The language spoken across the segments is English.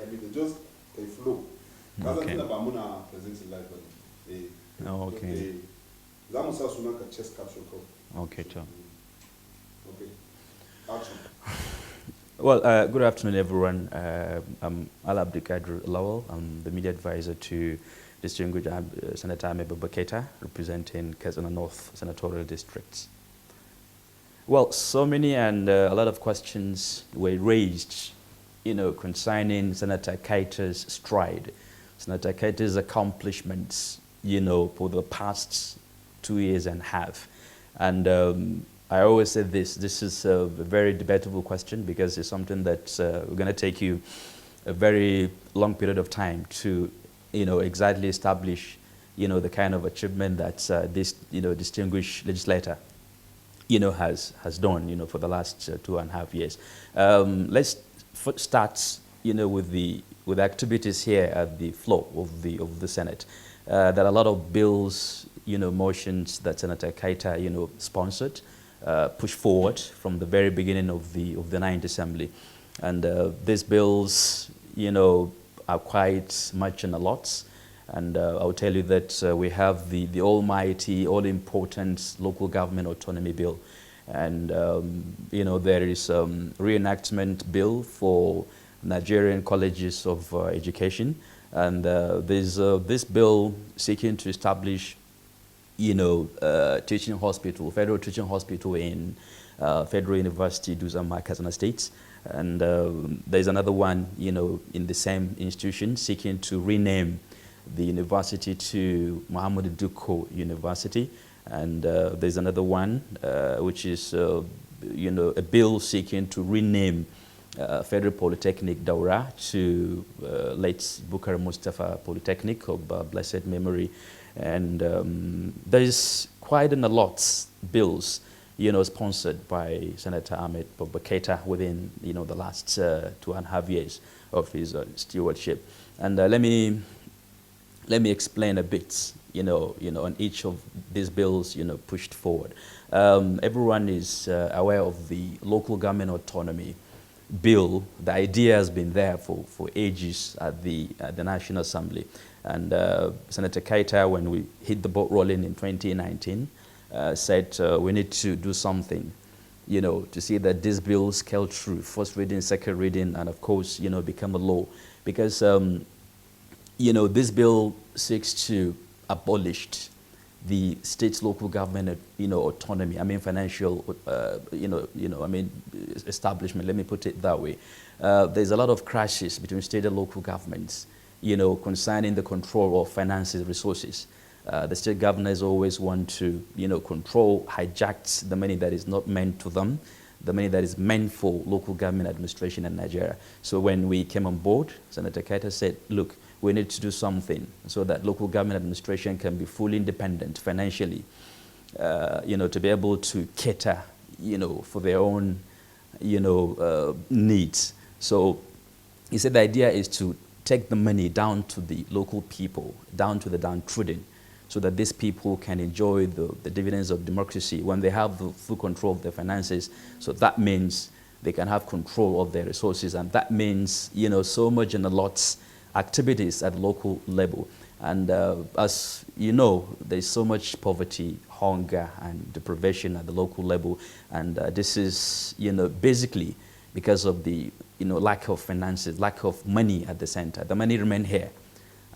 everything. Just a flow. That's Okay. the thing about Muna presents in life. Oh, okay. Zamusa Sunaka chest capsule call. Okay, Tom. Okay. Action. Well, good afternoon, everyone. I'm Al Abdikadir Lawal. I'm the media advisor to distinguished Senator Ameba Baketa, representing Kazana North Senatorial District. Well, so many and a lot of questions were raised, concerning Senator Kaita's stride, Senator Kaita's accomplishments, for the past 2 years and a half. And I always say this is a very debatable question because it's something that we're going to take you a very long period of time to, exactly establish, the kind of achievement that this, distinguished legislator, has done, for the last 2.5 years. Let's start, with the activities here at the floor of the Senate. There are a lot of bills, motions that Senator Kaita, sponsored, pushed forward from the very beginning of the Ninth Assembly, and these bills, are quite much and a lot. And I'll tell you that we have the almighty, all-important local government autonomy bill. And, there is a reenactment bill for Nigerian colleges of education. And there's this bill seeking to establish, teaching hospital, federal teaching hospital in Federal University, Duzama, Kazana State. And there's another one, in the same institution seeking to rename the university to Muhammadu Duko University. And there's another one, which is, a bill seeking to rename Federal Polytechnic Daura to late Bukhari Mustafa Polytechnic of blessed memory. And there's quite a lot bills, sponsored by Senator Ahmed Baketa within, the last 2.5 years of his stewardship. And let me explain a bit, on each of these bills, pushed forward. Everyone is aware of the local government autonomy bill. The idea has been there for ages at the National Assembly. And Senator Kaita, when we hit the boat rolling in 2019, said we need to do something, to see that this bill scale through first reading, second reading, and of course, become a law. Because, this bill seeks to abolish the state's local government, autonomy. I mean, financial, establishment. Let me put it that way. There's a lot of crashes between state and local governments, concerning the control of finances, resources. The state governors always want to, control, hijack the money that is not meant to them, the money that is meant for local government administration in Nigeria. So when we came on board, Senator Kaita said, look, we need to do something so that local government administration can be fully independent financially, to be able to cater, for their own, needs. So he said the idea is to take the money down to the local people, down to the downtrodden, so that these people can enjoy the dividends of democracy when they have the full control of their finances. So that means they can have control of their resources, and that means, so much and a lot activities at local level. And as you know, there's so much poverty, hunger, and deprivation at the local level. And this is, basically because of the, lack of finances, lack of money at the center. The money remain here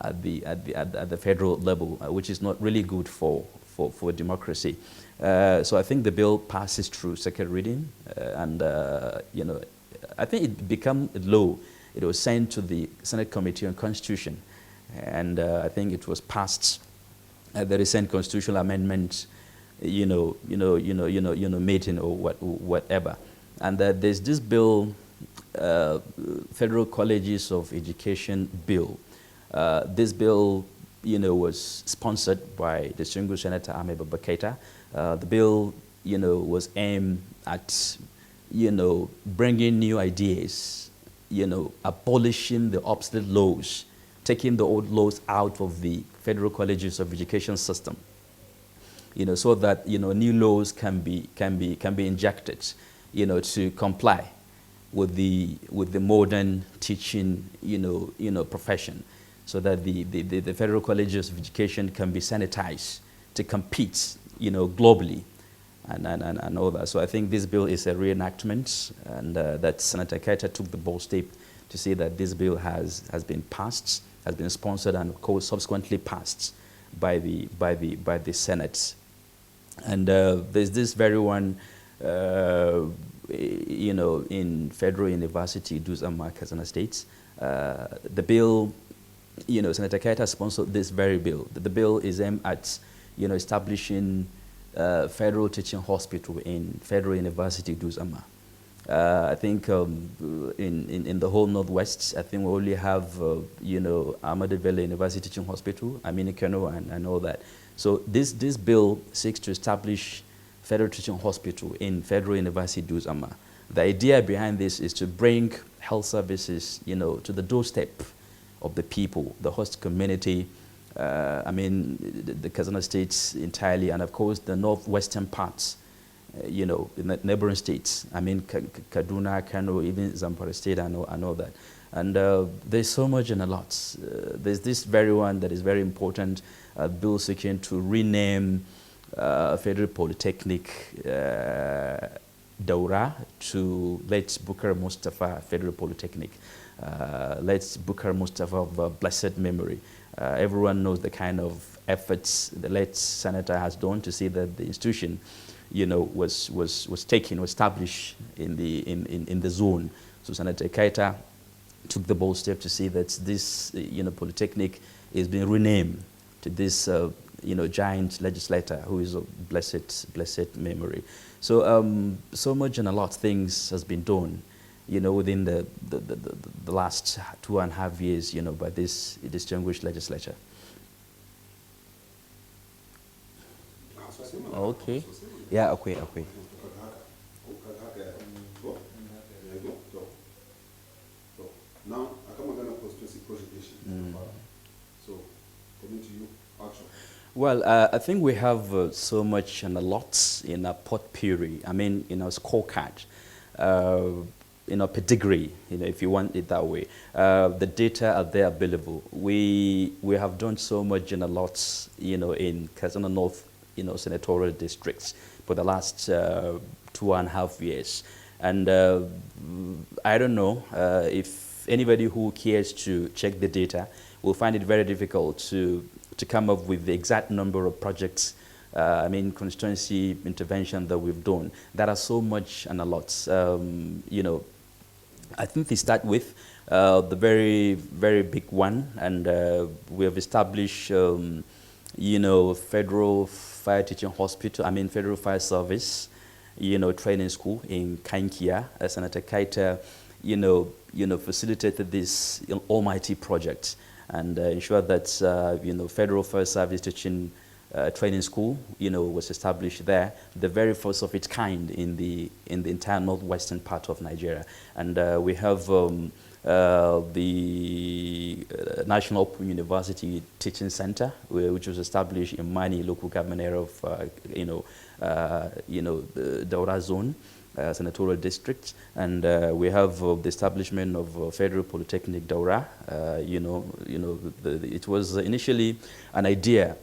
at the federal level, which is not really good for democracy. So I think the bill passes through second reading, and I think it became a law. It was sent to the Senate Committee on Constitution, and I think it was passed at the recent constitutional amendment, meeting or whatever. And there's this bill, Federal Colleges of Education bill. This bill, was sponsored by distinguished Senator Ameba Baketa. The bill, was aimed at, bringing new ideas, abolishing the obsolete laws, taking the old laws out of the Federal Colleges of Education system, so that, new laws can be injected, to comply with the modern teaching, profession, so that the federal colleges of education can be sanitized to compete, globally, and all that. So I think this bill is a reenactment, and that Senator Keita took the bold step to say that this bill has been passed, has been sponsored, and of course subsequently passed by the Senate. And there's this very one, in Federal University, Dutch-Amma, Katsina State. The bill, Senator Keita sponsored this very bill. The bill is aimed at, establishing Federal Teaching Hospital in Federal University, Dutch-Amma. I think in the whole Northwest, I think we only have, Ahmadu Bello University Teaching Hospital, Aminu Kano, and all that. So this bill seeks to establish Federal Teaching Hospital in Federal University, Dutch-Amma. The idea behind this is to bring health services, to the doorstep of the people, the host community, the Katsina states entirely, and of course the northwestern parts, in the neighboring states. Kaduna, Kano, even Zamfara State, and all that. And there's so much and a lot. There's this very one that is very important, bill seeking to rename Federal Polytechnic Daura to Let's Bukar Mustafa Federal Polytechnic. Let's Bukar Mustafa of blessed memory. Everyone knows the kind of efforts the late senator has done to see that the institution, was established in the zone. So Senator Keita took the bold step to see that this, Polytechnic is being renamed to this, giant legislator who is of blessed memory. So so much and a lot of things has been done, within the last 2.5 years, by this distinguished legislature. Okay. Yeah, okay. Now, I come again constituency presentation. So, coming to you, action. Well, I think we have so much and a lot in our potpourri. In our scorecard, in our pedigree, if you want it that way. The data are there available. We have done so much and a lot, in Katsina North, senatorial districts for the last 2.5 years. And I don't know if anybody who cares to check the data will find it very difficult to come up with the exact number of projects, constituency intervention that we've done. There are so much and a lot. I think they start with the very, very big one, and we have established, Federal Fire Teaching Hospital, Federal Fire Service, training school in Kankia. Senator Keita, facilitated this almighty project and ensured that, Federal Fire Service Teaching Training School, was established there, the very first of its kind in the entire northwestern part of Nigeria. And we have the National Open University Teaching Center, which was established in Mani local government area of, the Daura zone, senatorial district. And we have the establishment of Federal Polytechnic Daura. It was initially an idea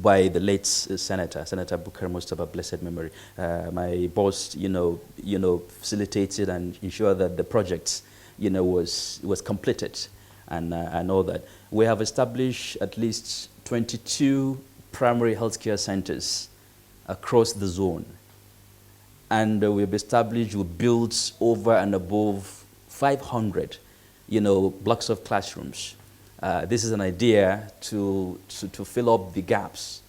by the late Senator Bukar Mustafa, blessed memory. My boss, facilitated and ensured that the project, was completed and all that. We have established at least 22 primary healthcare centers across the zone. And we've built over and above 500, blocks of classrooms. This is an idea to fill up the gaps,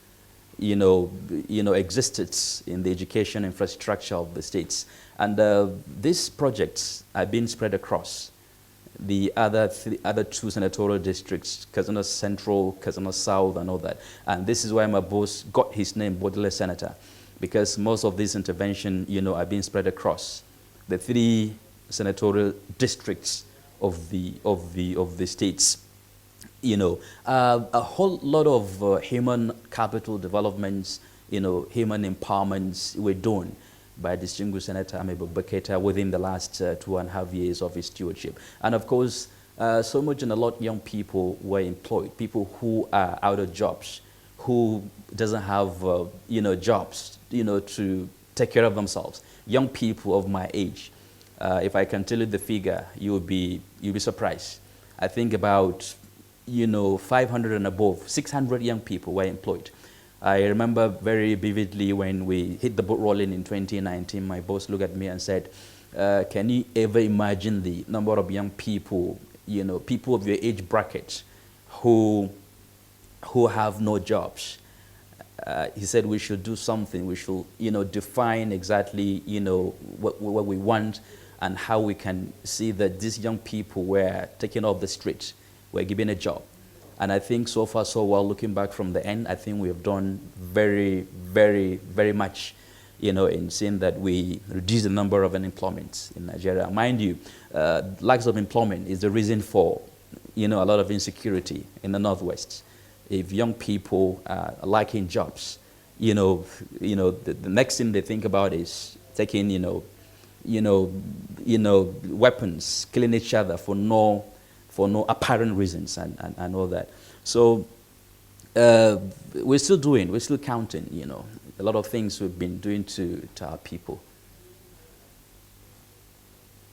existed in the education infrastructure of the states. And these projects are being spread across the other two senatorial districts, Katsina Central, Katsina South, and all that. And this is why my boss got his name, Bodile Senator, because most of these interventions, are being spread across the 3 senatorial districts of the states. A whole lot of human capital developments, human empowerments we're doing, by distinguished Senator Amebo Baketa within the last 2.5 years of his stewardship. And of course, so much and a lot young people were employed, people who are out of jobs, who doesn't have, jobs, to take care of themselves. Young people of my age. If I can tell you the figure, you'll be surprised. I think about, 500 and above, 600 young people were employed. I remember very vividly when we hit the boat rolling in 2019, my boss looked at me and said, can you ever imagine the number of young people, people of your age bracket who have no jobs? He said we should do something. We should, define exactly, what we want and how we can see that these young people were taken off the streets, were given a job. And I think so far so well, looking back from the end, I think we have done very, very, very much, in seeing that we reduce the number of unemployment in Nigeria. Mind you, lack of employment is the reason for, a lot of insecurity in the Northwest. If young people are lacking jobs, the next thing they think about is taking, weapons, killing each other for no apparent reasons and all that. So we're still counting, a lot of things we've been doing to our people.